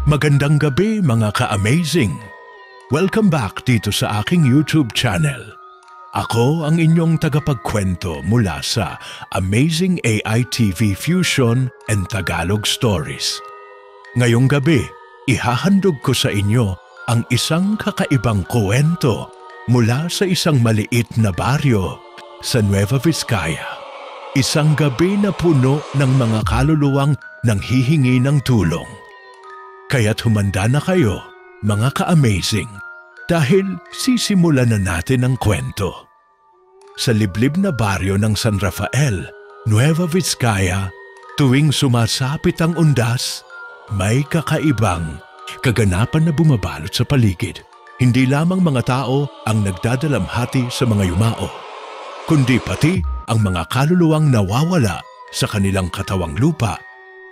Magandang gabi mga ka-amazing! Welcome back dito sa aking YouTube channel. Ako ang inyong tagapagkwento mula sa Amazing AI TV Fusion and Tagalog Stories. Ngayong gabi, ihahandog ko sa inyo ang isang kakaibang kwento mula sa isang maliit na baryo sa Nueva Vizcaya. Isang gabi na puno ng mga kaluluwang nanghihingi ng tulong. Kaya't humanda na kayo, mga ka-amazing, dahil sisimulan na natin ang kwento. Sa liblib na baryo ng San Rafael, Nueva Vizcaya, tuwing sumasapit ang undas, may kakaibang kaganapan na bumabalot sa paligid. Hindi lamang mga tao ang nagdadalamhati sa mga yumao, kundi pati ang mga kaluluwang nawawala sa kanilang katawang lupa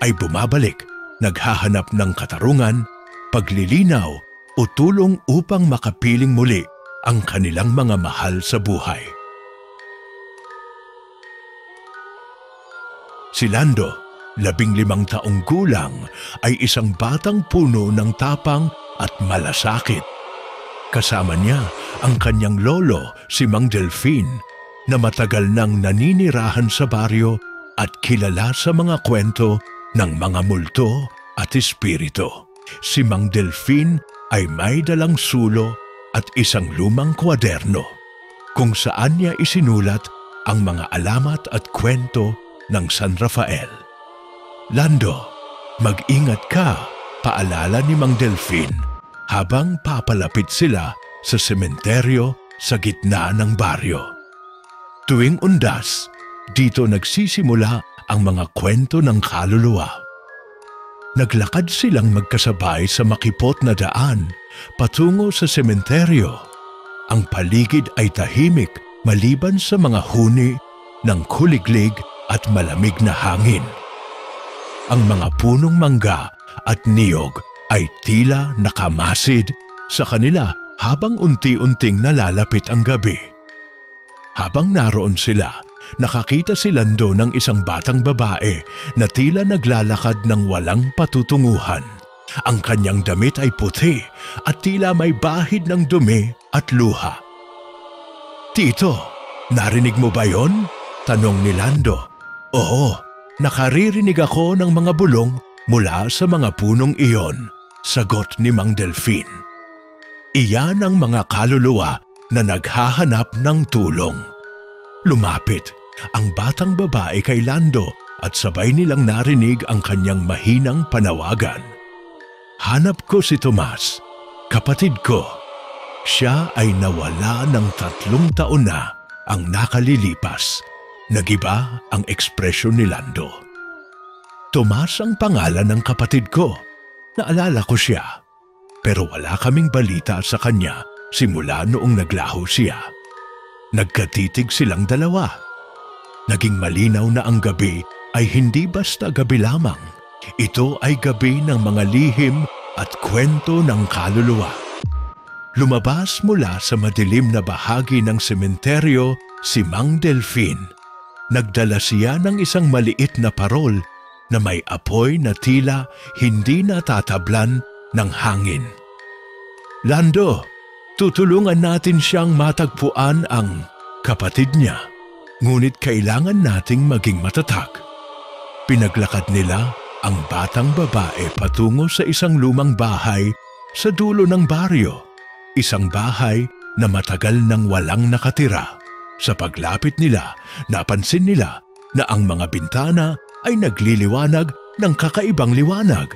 ay bumabalik, naghahanap ng katarungan, paglilinaw o tulong upang makapiling muli ang kanilang mga mahal sa buhay. Si Lando, 15 taong gulang, ay isang batang puno ng tapang at malasakit. Kasama niya ang kanyang lolo, si Mang Delfin, na matagal nang naninirahan sa baryo at kilala sa mga kwento ng mga multo at espiritu. Si Mang Delfin ay may dalang sulo at isang lumang kwaderno kung saan niya isinulat ang mga alamat at kwento ng San Rafael. Lando, mag-ingat ka, paalala ni Mang Delfin habang papalapit sila sa sementeryo sa gitna ng baryo. Tuwing undas, dito nagsisimula ang mga kwento ng kaluluwa. Naglakad silang magkasabay sa makipot na daan patungo sa sementeryo. Ang paligid ay tahimik maliban sa mga huni ng kuliglig at malamig na hangin. Ang mga punong mangga at niyog ay tila nakamasid sa kanila habang unti-unting nalalapit ang gabi. Habang naroon sila, nakakita si Lando ng isang batang babae na tila naglalakad ng walang patutunguhan. Ang kanyang damit ay puti at tila may bahid ng dumi at luha. "Tito, narinig mo ba yon?" tanong ni Lando. "Oo, nakaririnig ako ng mga bulong mula sa mga punong iyon," sagot ni Mang Delfin. Iyan ang mga kaluluwa na naghahanap ng tulong. Lumapit ang batang babae kay Lando at sabay nilang narinig ang kanyang mahinang panawagan. "Hanap ko si Tomas, kapatid ko. Siya ay nawala ng 3 taon na ang nakalilipas." Nagiba ang ekspresyon ni Lando. "Tomas ang pangalan ng kapatid ko. Naalala ko siya. Pero wala kaming balita sa kanya simula noong naglaho siya." Nagkatitig silang dalawa. Naging malinaw na ang gabi ay hindi basta gabi lamang. Ito ay gabi ng mga lihim at kwento ng kaluluwa. Lumabas mula sa madilim na bahagi ng sementeryo si Mang Delfin. Nagdala siya ng isang maliit na parol na may apoy na tila hindi natatablan ng hangin. "Lando, tutulungan natin siyang matagpuan ang kapatid niya. Ngunit kailangan nating maging matatag." Pinaglakad nila ang batang babae patungo sa isang lumang bahay sa dulo ng baryo. Isang bahay na matagal nang walang nakatira. Sa paglapit nila, napansin nila na ang mga bintana ay nagliliwanag ng kakaibang liwanag.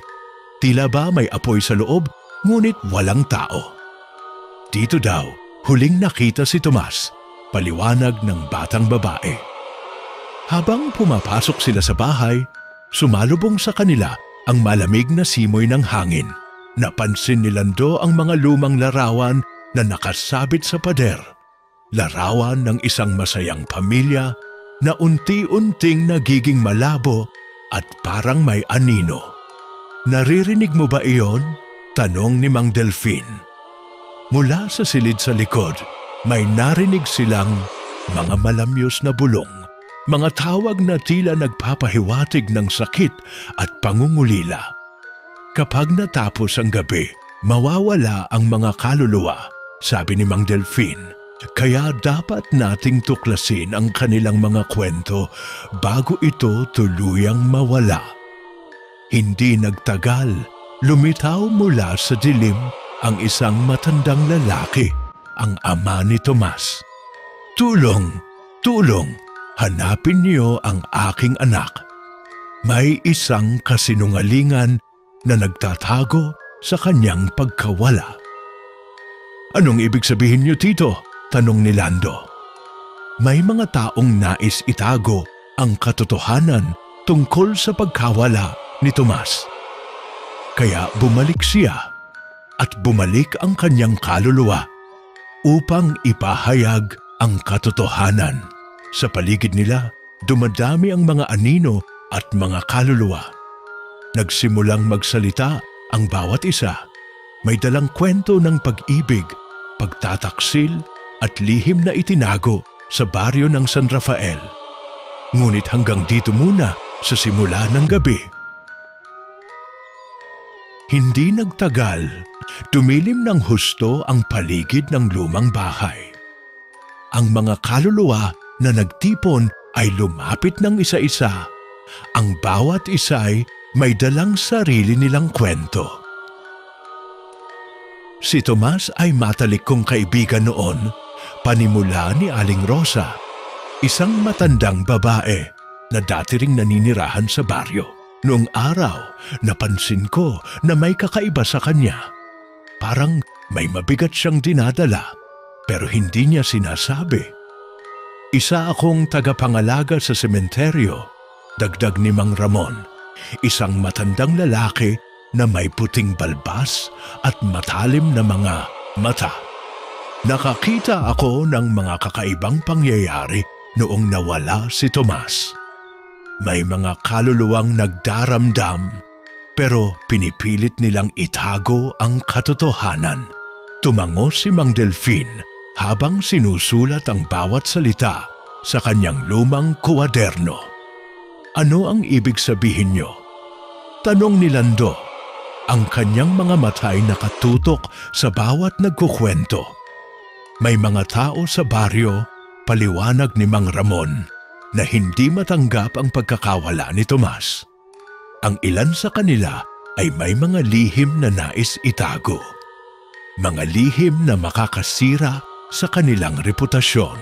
Tila ba may apoy sa loob, ngunit walang tao. Dito daw, huling nakita si Tomas, paliwanag ng batang babae. Habang pumapasok sila sa bahay, sumalubong sa kanila ang malamig na simoy ng hangin. Napansin ni Lando ang mga lumang larawan na nakasabit sa pader. Larawan ng isang masayang pamilya na unti-unting nagiging malabo at parang may anino. "Naririnig mo ba iyon?" tanong ni Mang Delfin. Mula sa silid sa likod, may narinig silang mga malamyos na bulong, mga tawag na tila nagpapahiwatig ng sakit at pangungulila. Kapag natapos ang gabi, mawawala ang mga kaluluwa, sabi ni Mang Delfin. Kaya dapat nating tuklasin ang kanilang mga kwento bago ito tuluyang mawala. Hindi nagtagal, lumitaw mula sa dilim ang isang matandang lalaki, ang ama ni Tomas. "Tulong! Tulong! Hanapin niyo ang aking anak. May isang kasinungalingan na nagtatago sa kanyang pagkawala." "Anong ibig sabihin niyo, Tito?" tanong ni Lando. May mga taong nais itago ang katotohanan tungkol sa pagkawala ni Tomas. Kaya bumalik siya at bumalik ang kanyang kaluluwa upang ipahayag ang katotohanan. Sa paligid nila, dumadami ang mga anino at mga kaluluwa. Nagsimulang magsalita ang bawat isa. May dalang kwento ng pag-ibig, pagtataksil at lihim na itinago sa baryo ng San Rafael. Ngunit hanggang dito muna sa simula ng gabi. Hindi nagtagal, tumilim ng husto ang paligid ng lumang bahay. Ang mga kaluluwa na nagtipon ay lumapit ng isa-isa. Ang bawat isa'y may dalang sarili nilang kwento. Si Tomas ay matalik kong kaibigan noon, panimula ni Aling Rosa, isang matandang babae na dati ring naninirahan sa baryo. Noong araw, napansin ko na may kakaiba sa kanya. Parang may mabigat siyang dinadala, pero hindi niya sinasabi. Isa akong tagapangalaga sa sementeryo, dagdag ni Mang Ramon. Isang matandang lalaki na may puting balbas at matalim na mga mata. Nakakita ako ng mga kakaibang pangyayari noong nawala si Tomas. May mga kaluluwang nagdaramdam pero pinipilit nilang itago ang katotohanan. Tumango si Mang Delfin habang sinusulat ang bawat salita sa kanyang lumang kuwaderno. "Ano ang ibig sabihin niyo?" tanong ni Lando. Ang kanyang mga mata ay nakatutok sa bawat nagkukwento. May mga tao sa baryo, paliwanag ni Mang Ramon, na hindi matanggap ang pagkakawala ni Tomas. Ang ilan sa kanila ay may mga lihim na nais itago. Mga lihim na makakasira sa kanilang reputasyon.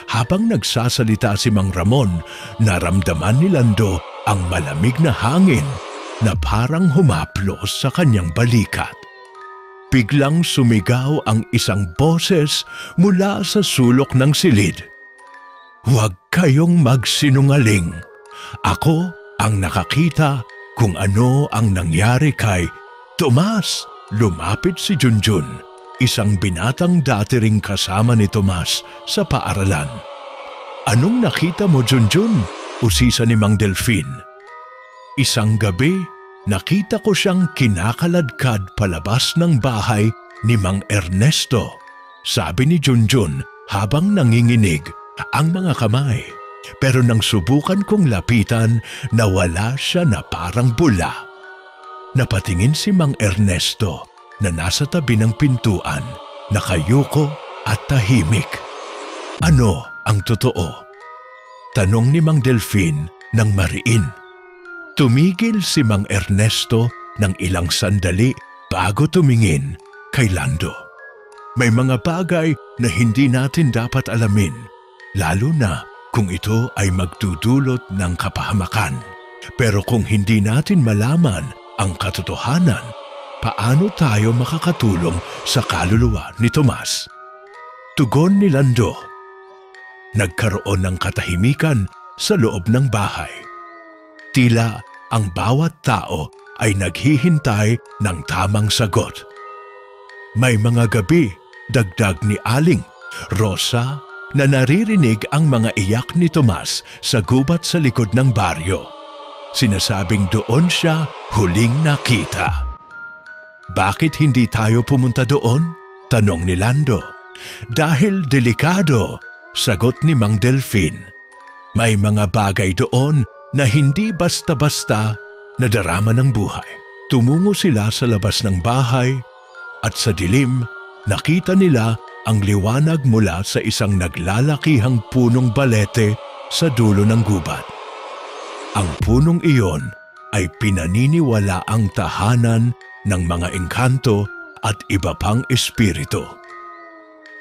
Habang nagsasalita si Mang Ramon, naramdaman ni Lando ang malamig na hangin na parang humaplos sa kanyang balikat. Biglang sumigaw ang isang boses mula sa sulok ng silid. "Huwag kayong magsinungaling. Ako ang nakakita kung ano ang nangyari kay Tomas." Lumapit si Junjun, isang binatang dati ring kasama ni Tomas sa paaralan. "Anong nakita mo, Junjun?" usisa ni Mang Delfin. "Isang gabi, nakita ko siyang kinakaladkad palabas ng bahay ni Mang Ernesto," sabi ni Junjun habang nanginginig ang mga kamay. Pero nang subukan kong lapitan, nawala siya na parang bula. Napatingin si Mang Ernesto na nasa tabi ng pintuan, nakayuko at tahimik. "Ano ang totoo?" tanong ni Mang Delfin ng mariin. Tumigil si Mang Ernesto ng ilang sandali bago tumingin kay Lando. "May mga bagay na hindi natin dapat alamin, lalo na kung ito ay magdudulot ng kapahamakan. Pero kung hindi natin malaman ang katotohanan, paano tayo makakatulong sa kaluluwa ni Tomas?" Tugon ni Lando. Nagkaroon ng katahimikan sa loob ng bahay. Tila ang bawat tao ay naghihintay ng tamang sagot. May mga gabi, dagdag ni Aling Rosa, na naririnig ang mga iyak ni Tomas sa gubat sa likod ng baryo. Sinasabing doon siya huling nakita. "Bakit hindi tayo pumunta doon?" tanong ni Lando. "Dahil delikado," sagot ni Mang Delfin. "May mga bagay doon na hindi basta-basta nadarama ng buhay. Tumungo sila sa labas ng bahay at sa dilim nakita nila ang liwanag mula sa isang naglalakihang punong balete sa dulo ng gubat. Ang punong iyon ay pinaniniwala ang tahanan ng mga engkanto at iba pang espiritu.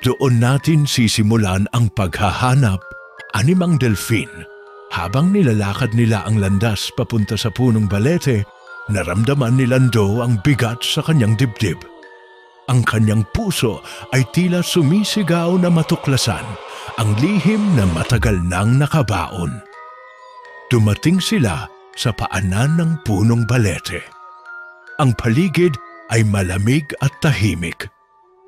Doon natin sisimulan ang paghahanap ani Mang Delfin. Habang nilalakad nila ang landas papunta sa punong balete, naramdaman ni Lando ang bigat sa kanyang dibdib. Ang kanyang puso ay tila sumisigaw na matuklasan ang lihim na matagal nang nakabaon. Dumating sila sa paanan ng punong balete. Ang paligid ay malamig at tahimik,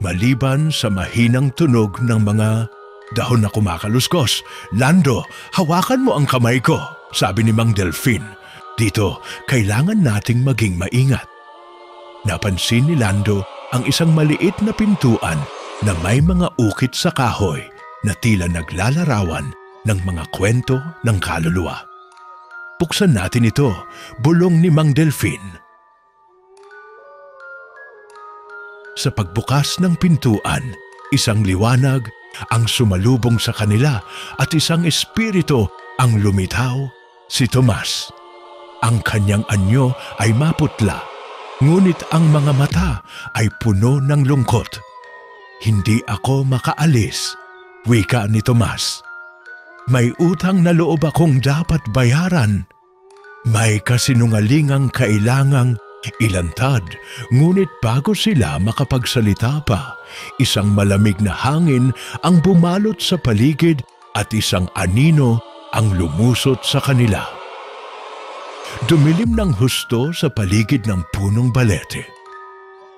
maliban sa mahinang tunog ng mga dahon na kumakaluskos. "Lando, hawakan mo ang kamay ko," sabi ni Mang Delfin. "Dito, kailangan nating maging maingat." Napansin ni Lando ang isang maliit na pintuan na may mga ukit sa kahoy na tila naglalarawan ng mga kwento ng kaluluwa. "Buksan natin ito," bulong ni Mang Delfin. Sa pagbukas ng pintuan, isang liwanag ang sumalubong sa kanila at isang espiritu ang lumitaw, si Tomas. Ang kanyang anyo ay maputla, ngunit ang mga mata ay puno ng lungkot. "Hindi ako makaalis," wika ni Tomas. "May utang na loob akong dapat bayaran. May kasinungalingang kailangang ilantad." Ngunit bago sila makapagsalita pa, isang malamig na hangin ang bumalot sa paligid at isang anino ang lumusot sa kanila. Dumilim ng husto sa paligid ng punong balete.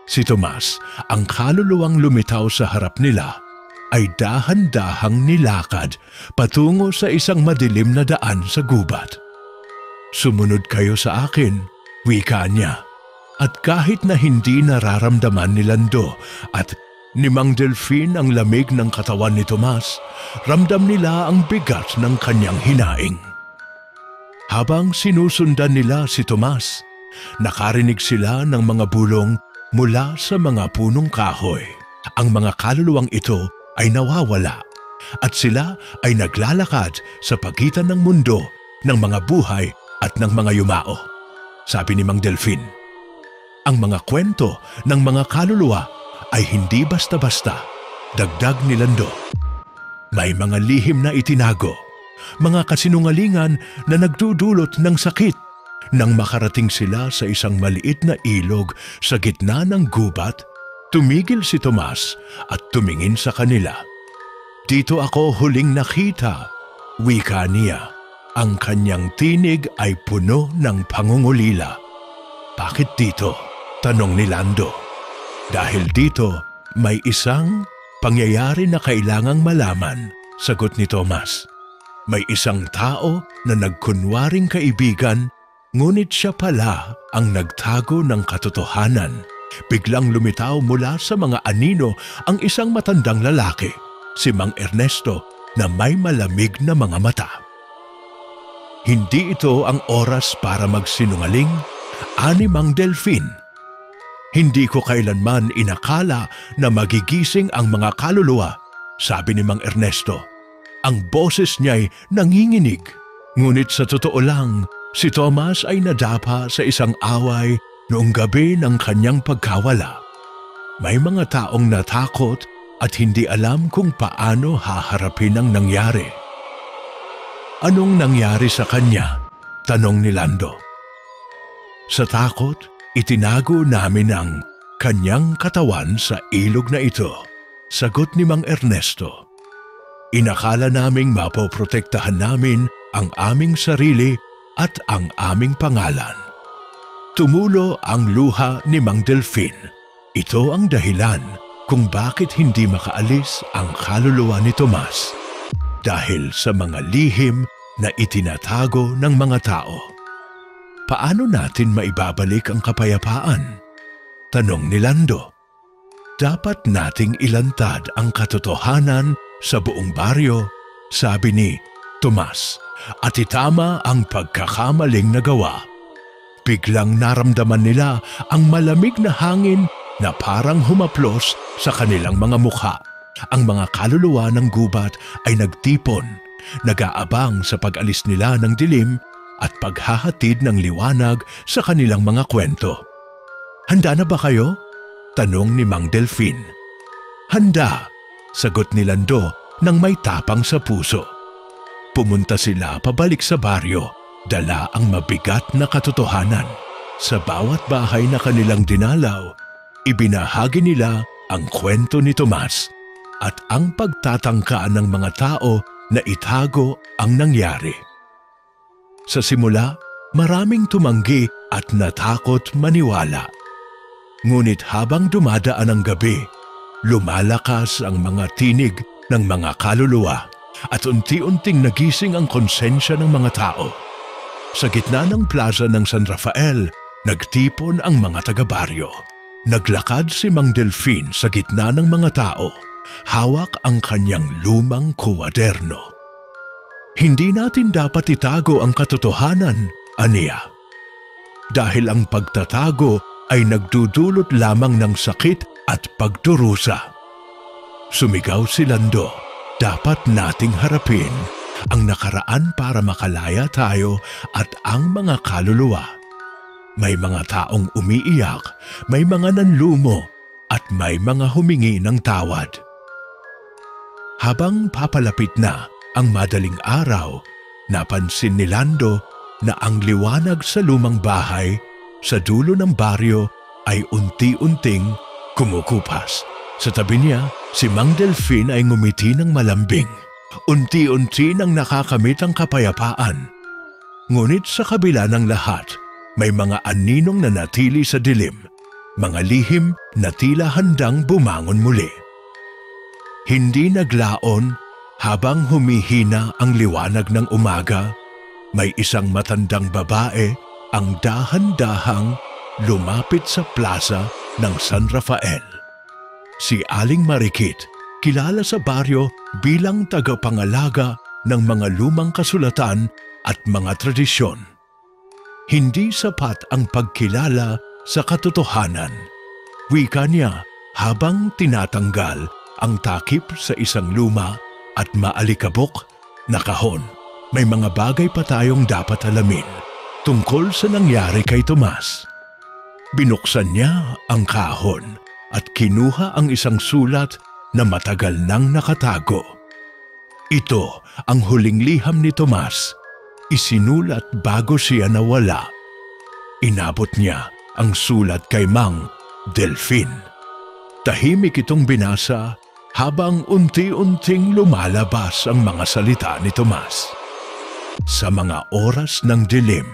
Si Tomas, ang kaluluwang lumitaw sa harap nila, ay dahan-dahang nilakad patungo sa isang madilim na daan sa gubat. "Sumunod kayo sa akin," wika niya. At kahit na hindi nararamdaman ni Lando at ni Mang Delfin ang lamig ng katawan ni Tomas, ramdam nila ang bigat ng kanyang hinaing. Habang sinusundan nila si Tomas, nakarinig sila ng mga bulong mula sa mga punong kahoy. Ang mga kaluluwang ito ay nawawala at sila ay naglalakad sa pagitan ng mundo ng mga buhay at ng mga yumao. Sabi ni Mang Delfin, "Ang mga kwento ng mga kaluluwa ay hindi basta-basta," dagdag ni Lando. "May mga lihim na itinago, mga kasinungalingan na nagdudulot ng sakit." Nang makarating sila sa isang maliit na ilog sa gitna ng gubat, tumigil si Tomas at tumingin sa kanila. "Dito ako huling nakita," wika niya. Ang kanyang tinig ay puno ng pangungulila. "Bakit dito?" tanong ni Lando. "Dahil dito may isang pangyayari na kailangang malaman," sagot ni Tomas. "May isang tao na nagkunwaring kaibigan, ngunit siya pala ang nagtago ng katotohanan." Biglang lumitaw mula sa mga anino ang isang matandang lalaki, si Mang Ernesto, na may malamig na mga mata. "Hindi ito ang oras para magsinungaling," ani Mang Delfin. "Hindi ko kailanman inakala na magigising ang mga kaluluwa," sabi ni Mang Ernesto. Ang boses niya'y nanginginig. Ngunit sa totoo lang, si Tomas ay nadapa sa isang away noong gabi ng kanyang pagkawala. May mga taong natakot at hindi alam kung paano haharapin ang nangyari. "Anong nangyari sa kanya?" tanong ni Lando. "Sa takot, itinago namin ang kanyang katawan sa ilog na ito," sagot ni Mang Ernesto. "Inakala naming mapoprotektahan namin ang aming sarili at ang aming pangalan." Tumulo ang luha ni Mang Delfin. Ito ang dahilan kung bakit hindi makaalis ang kaluluwa ni Tomas, dahil sa mga lihim na itinatago ng mga tao. "Paano natin maibabalik ang kapayapaan?" tanong ni Lando. "Dapat nating ilantad ang katotohanan sa buong baryo," sabi ni Tomas, "at itama ang pagkakamaling nagawa." Biglang naramdaman nila ang malamig na hangin na parang humaplos sa kanilang mga mukha. Ang mga kaluluwa ng gubat ay nagtipon, nag-aabang sa pag-alis nila ng dilim at paghahatid ng liwanag sa kanilang mga kwento. "Handa na ba kayo?" tanong ni Mang Delfin. "Handa," sagot ni Lando nang may tapang sa puso. Pumunta sila pabalik sa baryo, dala ang mabigat na katotohanan. Sa bawat bahay na kanilang dinalaw, ibinahagi nila ang kwento ni Tomas at ang pagtatangkaan ng mga tao na itago ang nangyari. Sa simula, maraming tumanggi at natakot maniwala. Ngunit habang dumadaan ang gabi, lumalakas ang mga tinig ng mga kaluluwa at unti-unting nagising ang konsensya ng mga tao. Sa gitna ng plaza ng San Rafael, nagtipon ang mga taga-baryo. Naglakad si Mang Delfin sa gitna ng mga tao, hawak ang kanyang lumang kuwaderno. "Hindi natin dapat itago ang katotohanan," aniya. "Dahil ang pagtatago ay nagdudulot lamang ng sakit at pagdurusa." Sumigaw si Lando, "Dapat nating harapin ang nakaraan para makalaya tayo at ang mga kaluluwa. May mga taong umiiyak, may mga nanlumo, at may mga humingi ng tawad." Habang papalapit na ang madaling araw, napansin ni Lando na ang liwanag sa lumang bahay sa dulo ng baryo ay unti-unting kumukupas. Sa tabi niya, si Mang Delfin ay ngumiti ng malambing. Unti-unti nang nakakamit ang kapayapaan. Ngunit sa kabila ng lahat, may mga aninong nanatili sa dilim, mga lihim na tila handang bumangon muli. Hindi naglaon habang humihina ang liwanag ng umaga, may isang matandang babae ang dahan-dahang lumapit sa plaza ng San Rafael. Si Aling Marikit, kilala sa baryo bilang tagapangalaga ng mga lumang kasulatan at mga tradisyon. Hindi sapat ang pagkilala sa katotohanan. Wika niya habang tinatanggal ang takip sa isang luma at maalikabok na kahon. May mga bagay pa tayong dapat alamin tungkol sa nangyari kay Tomas. Binuksan niya ang kahon at kinuha ang isang sulat na matagal nang nakatago. Ito ang huling liham ni Tomas, isinulat bago siya nawala. Inabot niya ang sulat kay Mang Delfin. Tahimik itong binasa habang unti-unting lumalabas ang mga salita ni Tomas. "Sa mga oras ng dilim,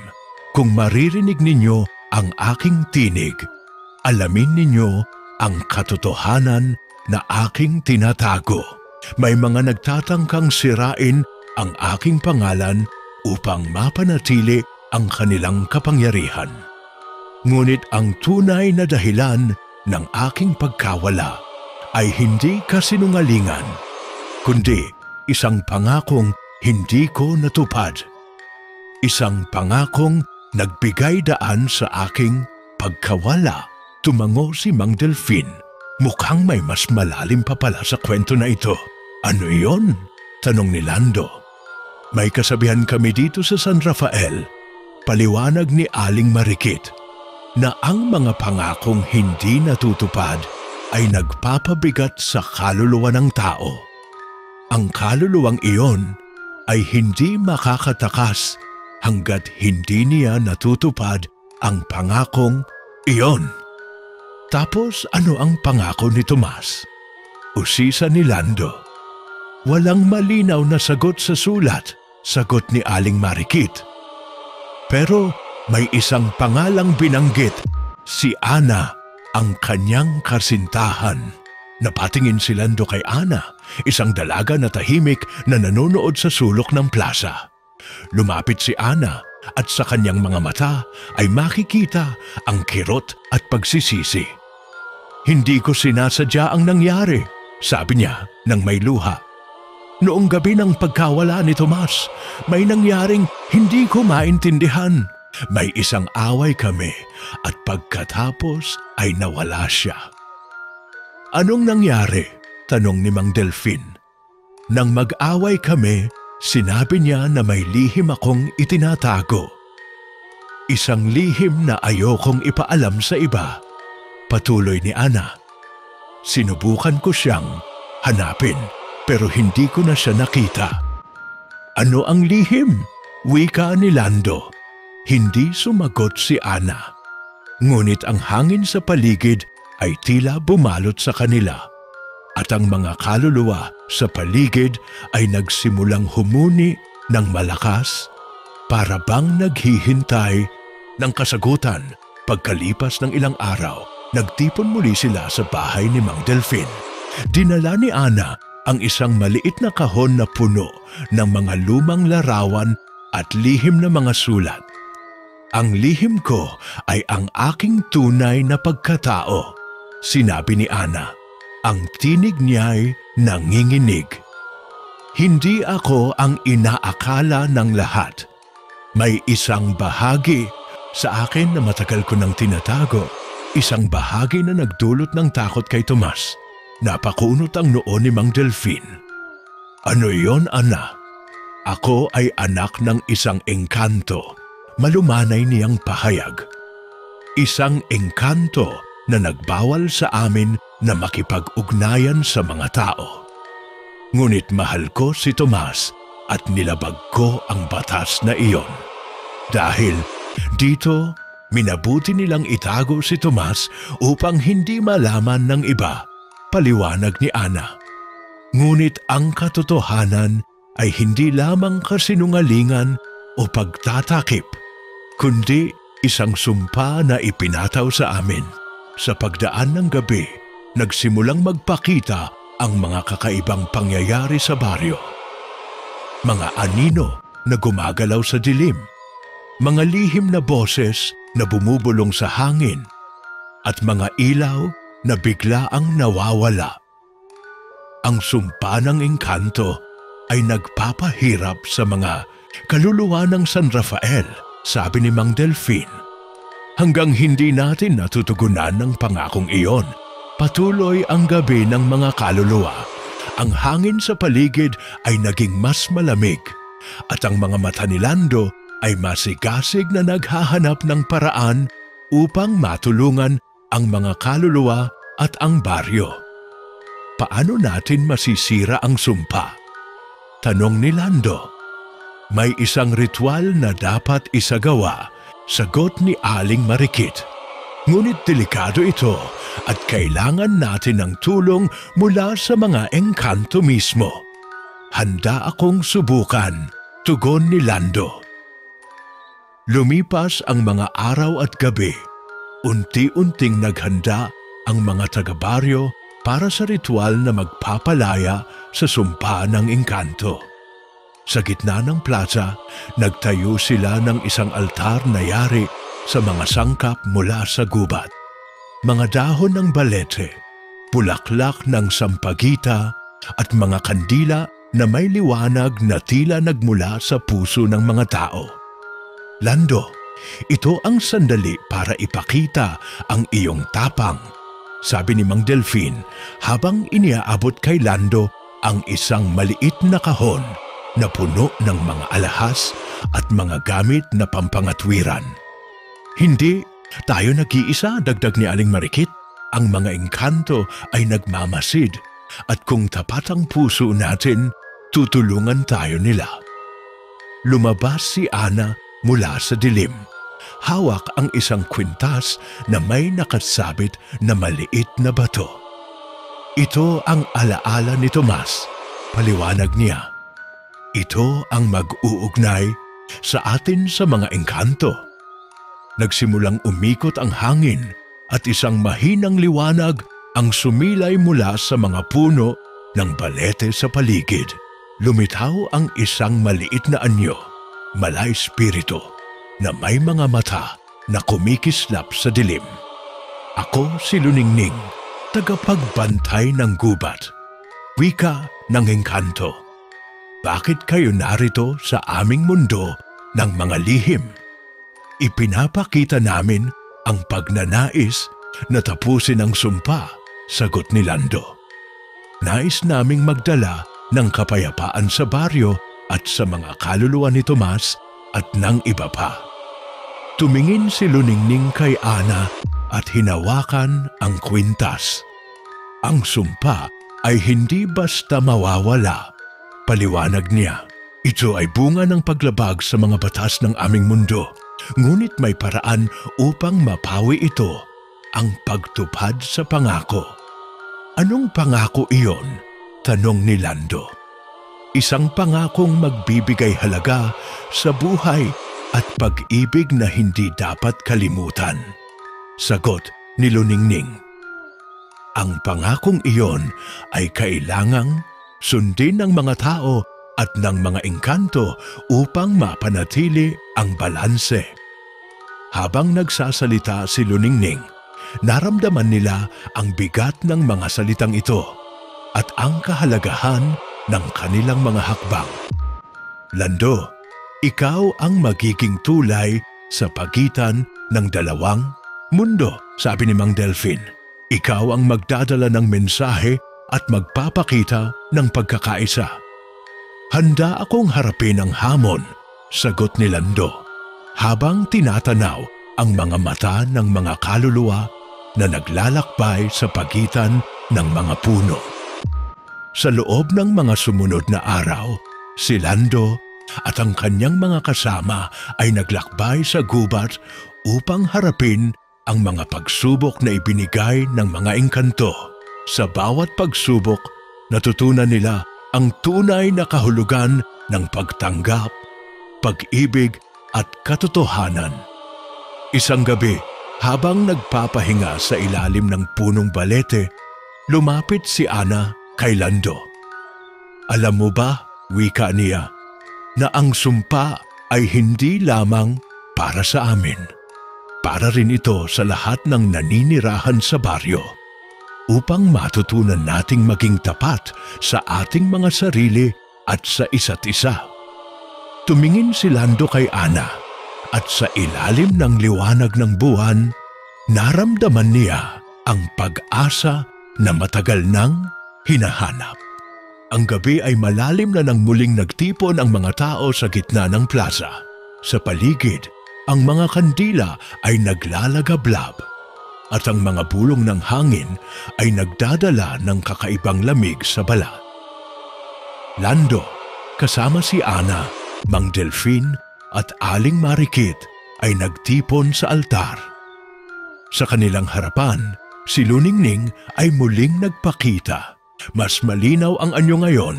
kung maririnig ninyo ang aking tinig, alamin ninyo ang katotohanan na aking tinatago. May mga nagtatangkang sirain ang aking pangalan upang mapanatili ang kanilang kapangyarihan. Ngunit ang tunay na dahilan ng aking pagkawala ay hindi kasinungalingan, kundi isang pangakong hindi ko natupad. Isang pangakong nagbigay daan sa aking pagkawala." Tumango si Mang Delfin. Mukhang may mas malalim pa pala sa kwento na ito. "Ano iyon?" tanong ni Lando. "May kasabihan kami dito sa San Rafael," paliwanag ni Aling Marikit, "na ang mga pangakong hindi natutupad ay nagpapabigat sa kaluluwa ng tao. Ang kaluluwang iyon ay hindi makakatakas hanggat hindi niya natutupad ang pangakong iyon." Tapos ano ang pangako ni Tomas? Usisa ni Lando. "Walang malinaw na sagot sa sulat," sagot ni Aling Marikit. "Pero may isang pangalang binanggit, si Ana, ang kanyang kasintahan." Napatingin si Lando kay Ana, isang dalaga na tahimik na nanonood sa sulok ng plaza. Lumapit si Ana at sa kanyang mga mata ay makikita ang kirot at pagsisisi. "Hindi ko sinasadya ang nangyari," sabi niya nang may luha. "Noong gabi ng pagkawala ni Tomas, may nangyaring hindi ko maintindihan. May isang away kami at pagkatapos ay nawala siya. Anong nangyari? Tanong ni Mang Delfin. Nang mag-away kami, sinabi niya na may lihim akong itinatago. Isang lihim na ayokong ipaalam sa iba. Patuloy ni Ana. Sinubukan ko siyang hanapin pero hindi ko na siya nakita. Ano ang lihim? Wika ni Lando. Hindi sumagot si Ana. Ngunit ang hangin sa paligid ay tila bumalot sa kanila at ang mga kaluluwa sa paligid ay nagsimulang humuni ng malakas para bang naghihintay ng kasagutan. Pagkalipas ng ilang araw, nagtipon muli sila sa bahay ni Mang Delfin. Dinala ni Ana ang isang maliit na kahon na puno ng mga lumang larawan at lihim na mga sulat. Ang lihim ko ay ang aking tunay na pagkatao, sinabi ni Ana. Ang tinig niya'y nanginginig. Hindi ako ang inaakala ng lahat. May isang bahagi sa akin na matagal ko nang tinatago. Isang bahagi na nagdulot ng takot kay Tomas. Napakunot ang noo ni Mang Delfin. Ano yon, Ana? Ako ay anak ng isang engkanto. Malumanay niyang pahayag. Isang engkanto na nagbawal sa amin na makipag-ugnayan sa mga tao. Ngunit mahal ko si Tomas at nilabag ko ang batas na iyon. Dahil dito, minabuti nilang itago si Tomas upang hindi malaman ng iba, paliwanag ni Ana. Ngunit ang katotohanan ay hindi lamang kasinungalingan o pagtatakip, kundi isang sumpa na ipinataw sa amin. Sa pagdaan ng gabi, nagsimulang magpakita ang mga kakaibang pangyayari sa baryo. Mga anino na gumagalaw sa dilim, mga lihim na boses na bumubulong sa hangin, at mga ilaw na biglaang nawawala. Ang sumpa ng engkanto ay nagpapahirap sa mga kaluluwa ng San Rafael, sabi ni Mang Delfin. Hanggang hindi natin natutugunan ng pangakong iyon, patuloy ang gabi ng mga kaluluwa. Ang hangin sa paligid ay naging mas malamig at ang mga mata ni Lando ay masigasig na naghahanap ng paraan upang matulungan ang mga kaluluwa at ang baryo. Paano natin masisira ang sumpa? Tanong ni Lando. May isang ritual na dapat isagawa, sagot ni Aling Marikit. Ngunit delikado ito at kailangan natin ng tulong mula sa mga engkanto mismo. Handa akong subukan, tugon ni Lando. Lumipas ang mga araw at gabi. Unti-unting naghanda ang mga taga-baryo para sa ritual na magpapalaya sa sumpa ng engkanto. Sa gitna ng plaza, nagtayo sila ng isang altar na yari sa mga sangkap mula sa gubat. Mga dahon ng balete, bulaklak ng sampagita at mga kandila na may liwanag na tila nagmula sa puso ng mga tao. Lando, ito ang sandali para ipakita ang iyong tapang, sabi ni Mang Delfin habang iniaabot kay Lando ang isang maliit na kahon na puno ng mga alahas at mga gamit na pampangatwiran. Hindi tayo nag-iisa, dagdag ni Aling Marikit. Ang mga engkanto ay nagmamasid at kung tapat ang puso natin, tutulungan tayo nila. Lumabas si Ana mula sa dilim. Hawak ang isang kwintas na may nakasabit na maliit na bato. Ito ang alaala ni Tomas, paliwanag niya. Ito ang mag-uugnay sa atin sa mga engkanto. Nagsimulang umikot ang hangin at isang mahinang liwanag ang sumilay mula sa mga puno ng balete sa paligid. Lumitaw ang isang maliit na anyo, malay espiritu, na may mga mata na kumikislap sa dilim. Ako si Luningning, tagapagbantay ng gubat. Wika ng engkanto. Bakit kayo narito sa aming mundo ng mga lihim? ipinapakita namin ang pagnanais na tapusin ang sumpa, sagot ni Lando. Nais naming magdala ng kapayapaan sa baryo at sa mga kaluluwa ni Tomas at ng iba pa. Tumingin si Luningning kay Ana at hinawakan ang kwintas. Ang sumpa ay hindi basta mawawala. Paliwanag niya, ito ay bunga ng paglabag sa mga batas ng aming mundo. Ngunit may paraan upang mapawi ito, ang pagtupad sa pangako. Anong pangako iyon? Tanong ni Lando. Isang pangakong magbibigay halaga sa buhay at pag-ibig na hindi dapat kalimutan. Sagot ni Luningning. Ang pangakong iyon ay kailangang sundin ng mga tao at ng mga engkanto upang mapanatili ang balanse. Habang nagsasalita si Luningning, naramdaman nila ang bigat ng mga salitang ito at ang kahalagahan ng kanilang mga hakbang. Lando, ikaw ang magiging tulay sa pagitan ng dalawang mundo, sabi ni Mang Delfin. Ikaw ang magdadala ng mensahe at magpapakita ng pagkakaisa. Handa akong harapin ang hamon, sagot ni Lando, habang tinatanaw ang mga mata ng mga kaluluwa na naglalakbay sa pagitan ng mga puno. Sa loob ng mga sumunod na araw, si Lando at ang kanyang mga kasama ay naglakbay sa gubat upang harapin ang mga pagsubok na ibinigay ng mga engkanto. Sa bawat pagsubok, natutunan nila ang tunay na kahulugan ng pagtanggap, pag-ibig at katotohanan. Isang gabi, habang nagpapahinga sa ilalim ng punong balete, lumapit si Ana kay Lando. Alam mo ba, wika niya, na ang sumpa ay hindi lamang para sa amin. Para rin ito sa lahat ng naninirahan sa baryo, upang matutunan nating maging tapat sa ating mga sarili at sa isa't isa. Tumingin si Lando kay Ana at sa ilalim ng liwanag ng buwan, naramdaman niya ang pag-asa na matagal nang hinahanap. Ang gabi ay malalim na nang muling nagtipon ang mga tao sa gitna ng plaza. Sa paligid, ang mga kandila ay naglalagablab at ang mga bulong ng hangin ay nagdadala ng kakaibang lamig sa balat. Lando, kasama si Ana, Mang Delfin at Aling Marikit ay nagtipon sa altar. Sa kanilang harapan, si Luningning ay muling nagpakita. Mas malinaw ang anyo ngayon,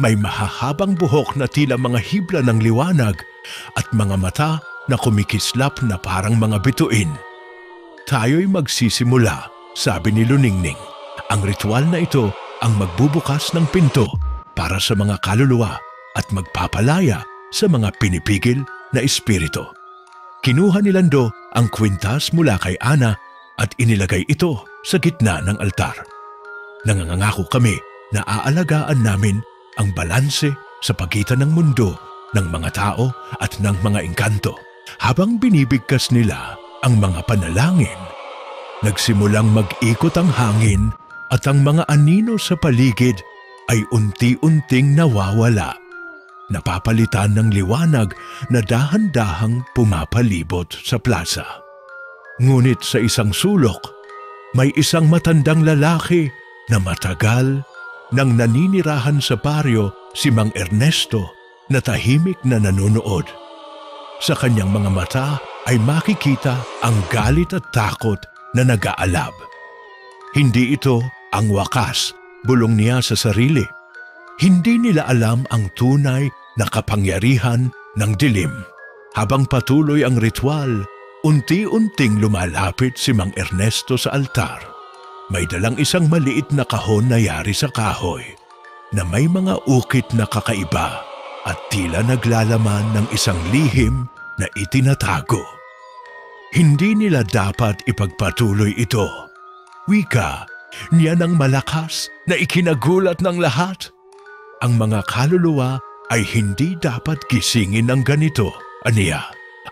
may mahahabang buhok na tila mga hibla ng liwanag at mga mata na kumikislap na parang mga bituin. Tayo'y magsisimula, sabi ni Luningning. Ang ritual na ito ang magbubukas ng pinto para sa mga kaluluwa at magpapalaya sa mga pinipigil na espiritu. Kinuha ni Lando ang kwintas mula kay Ana at inilagay ito sa gitna ng altar. Nangangako kami na aalagaan namin ang balanse sa pagitan ng mundo, ng mga tao at ng mga engkanto. Habang binibigkas nila ang mga panalangin, nagsimulang mag-ikot ang hangin at ang mga anino sa paligid ay unti-unting nawawala. Napapalitan ng liwanag na dahan-dahang pumapalibot sa plaza. Ngunit sa isang sulok, may isang matandang lalaki na matagal nang naninirahan sa baryo, si Mang Ernesto, na tahimik na nanonood. Sa kanyang mga mata ay makikita ang galit at takot na nag-aalab. Hindi ito ang wakas, bulong niya sa sarili. Hindi nila alam ang tunay na kapangyarihan ng dilim. Habang patuloy ang ritual, unti-unting lumalapit si Mang Ernesto sa altar. May dalang isang maliit na kahon na yari sa kahoy na may mga ukit na kakaiba at tila naglalaman ng isang lihim na itinatago. Hindi nila dapat ipagpatuloy ito. Wika niya ng malakas na ikinagulat ng lahat. Ang mga kaluluwa ay hindi dapat gisingin ng ganito, aniya.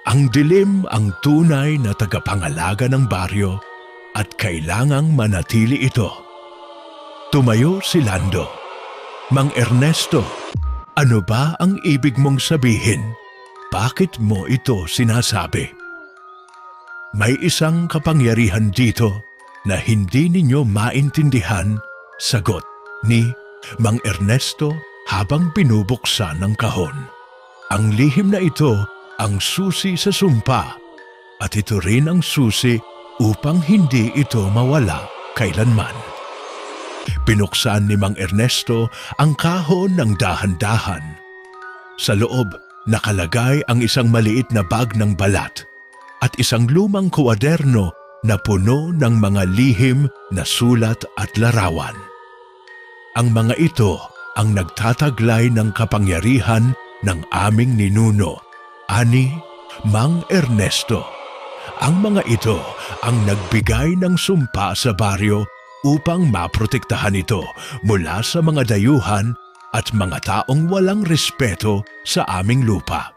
Ang dilim ang tunay na tagapangalaga ng baryo at kailangang manatili ito. Tumayo si Lando. Mang Ernesto, ano ba ang ibig mong sabihin? Bakit mo ito sinasabi? May isang kapangyarihan dito na hindi ninyo maintindihan, sagot ni Mang Ernesto habang binubuksan ng kahon. Ang lihim na ito ang susi sa sumpa at ito rin ang susi upang hindi ito mawala kailanman. Binuksan ni Mang Ernesto ang kahon ng dahan-dahan. Sa loob, nakalagay ang isang maliit na bag ng balat at isang lumang kwaderno na puno ng mga lihim na sulat at larawan. Ang mga ito ang nagtataglay ng kapangyarihan ng aming ninuno, ani Mang Ernesto. Ang mga ito ang nagbigay ng sumpa sa baryo upang maprotektahan ito mula sa mga dayuhan at mga taong walang respeto sa aming lupa.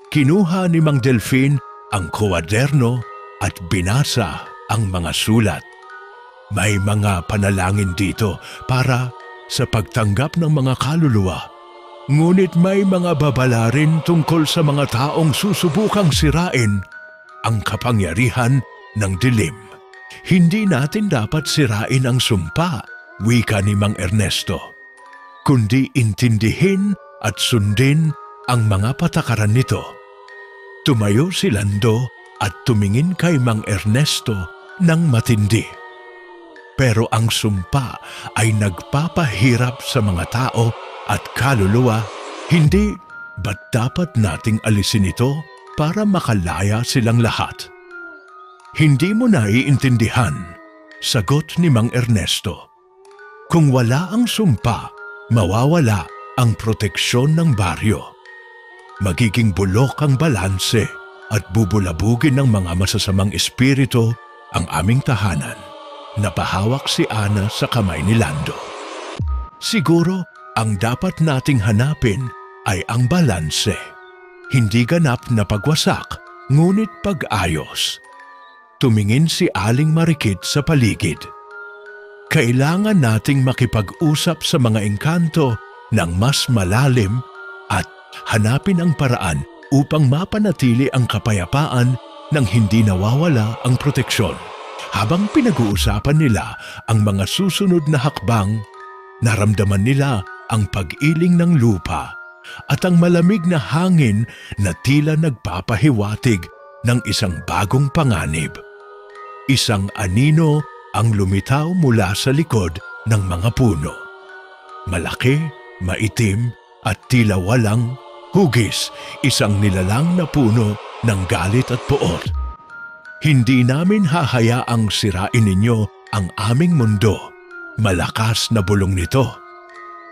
Kinuha ni Mang Delfin ang kwaderno at binasa ang mga sulat. May mga panalangin dito para sa pagtanggap ng mga kaluluwa. Ngunit may mga babala rin tungkol sa mga taong susubukang sirain ang kapangyarihan ng dilim. Hindi natin dapat sirain ang sumpa, wika ni Mang Ernesto, kundi intindihin at sundin ang mga patakaran nito. Tumayo si Lando at tumingin kay Mang Ernesto ng matindi. Pero ang sumpa ay nagpapahirap sa mga tao at kaluluwa, hindi ba't dapat nating alisin ito para makalaya silang lahat? Hindi mo naiintindihan, sagot ni Mang Ernesto. Kung wala ang sumpa, mawawala ang proteksyon ng baryo. Magiging bulok ang balanse at bubulabugin ng mga masasamang espiritu ang aming tahanan. Napahawak si Ana sa kamay ni Lando. Siguro, ang dapat nating hanapin ay ang balanse. Hindi ganap na pagwasak, ngunit pag-ayos. Tumingin si Aling Marikit sa paligid. Kailangan nating makipag-usap sa mga engkanto ng mas malalim at hanapin ang paraan upang mapanatili ang kapayapaan nang hindi nawawala ang proteksyon. Habang pinag-uusapan nila ang mga susunod na hakbang, naramdaman nila ang pag-iling ng lupa at ang malamig na hangin na tila nagpapahiwatig ng isang bagong panganib. Isang anino ang lumitaw mula sa likod ng mga puno. Malaki, maitim at tila walang hugis, isang nilalang na puno ng galit at puot. Hindi namin hahayaang sirain ninyo ang aming mundo. Malakas na bulong nito.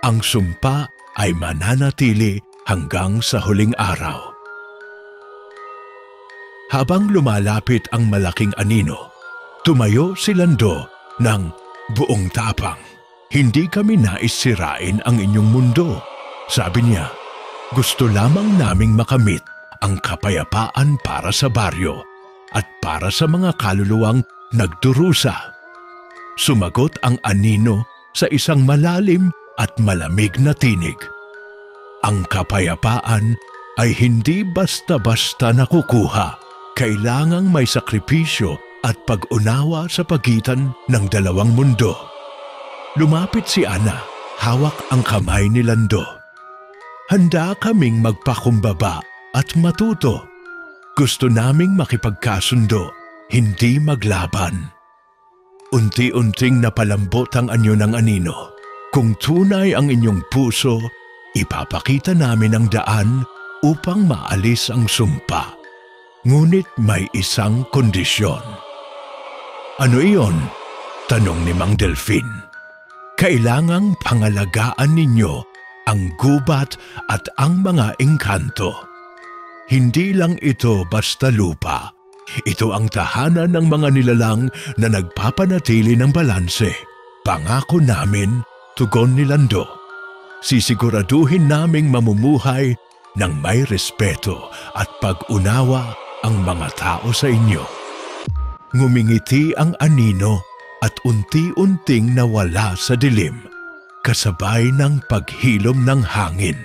Ang sumpa ay mananatili hanggang sa huling araw. Habang lumalapit ang malaking anino, tumayo si Lando ng buong tapang. Hindi kami nais sirain ang inyong mundo, sabi niya. Gusto lamang naming makamit ang kapayapaan para sa baryo at para sa mga kaluluwang nagdurusa. Sumagot ang anino sa isang malalim at malamig na tinig. Ang kapayapaan ay hindi basta-basta nakukuha. Kailangang may sakripisyo at pag-unawa sa pagitan ng dalawang mundo. Lumapit si Ana, hawak ang kamay ni Lando. Handa kaming magpakumbaba at matuto. Gusto naming makipagkasundo, hindi maglaban. Unti-unting napalambot ang anyo ng anino. Kung tunay ang inyong puso, ipapakita namin ang daan upang maalis ang sumpa. Ngunit may isang kondisyon. Ano iyon? Tanong ni Mang Delfin. Kailangang pangalagaan ninyo ang gubat at ang mga engkanto. Hindi lang ito basta lupa. Ito ang tahanan ng mga nilalang na nagpapanatili ng balanse. Pangako namin, tugon ni Lando. Sisiguraduhin naming mamumuhay ng may respeto at pag-unawa ang mga tao sa inyo. Ngumingiti ang anino at unti-unting nawala sa dilim, kasabay ng paghilom ng hangin.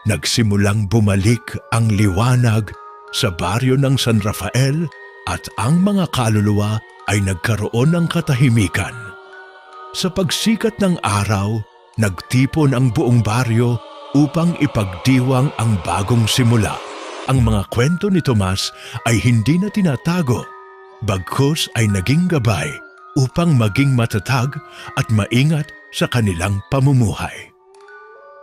Nagsimulang bumalik ang liwanag sa baryo ng San Rafael at ang mga kaluluwa ay nagkaroon ng katahimikan. Sa pagsikat ng araw, nagtipon ang buong baryo upang ipagdiwang ang bagong simula. Ang mga kwento ni Tomas ay hindi na tinatago, bagkus ay naging gabay upang maging matatag at maingat sa kanilang pamumuhay.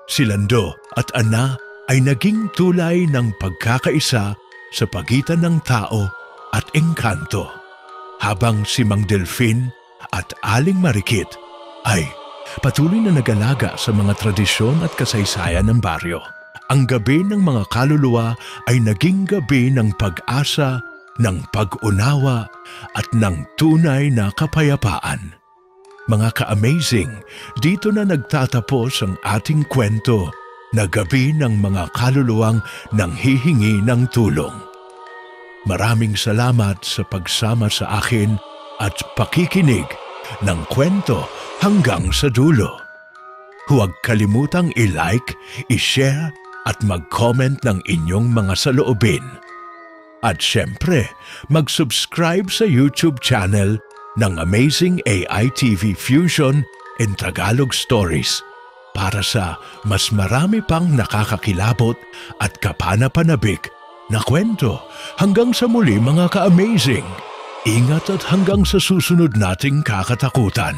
Si Lando at Ana ay naging tulay ng pagkakaisa sa pagitan ng tao at engkanto, habang si Mang Delfin at Aling Marikit ay patuloy na nag-alaga sa mga tradisyon at kasaysayan ng baryo. Ang gabi ng mga kaluluwa ay naging gabi ng pag-asa, ng pag-unawa at ng tunay na kapayapaan. Mga ka-amazing, dito na nagtatapos ang ating kwento na gabi ng mga kaluluwang nanghihingi ng tulong. Maraming salamat sa pagsama sa akin at pakikinig ng kwento hanggang sa dulo. Huwag kalimutang i-like, i-share at mag-comment ng inyong mga saloobin. At syempre, mag-subscribe sa YouTube channel ng Amazing AI TV Fusion in Tagalog Stories para sa mas marami pang nakakakilabot at kapanapanabik na kwento. Hanggang sa muli mga ka-amazing. Ingat at hanggang sa susunod nating kakatakutan.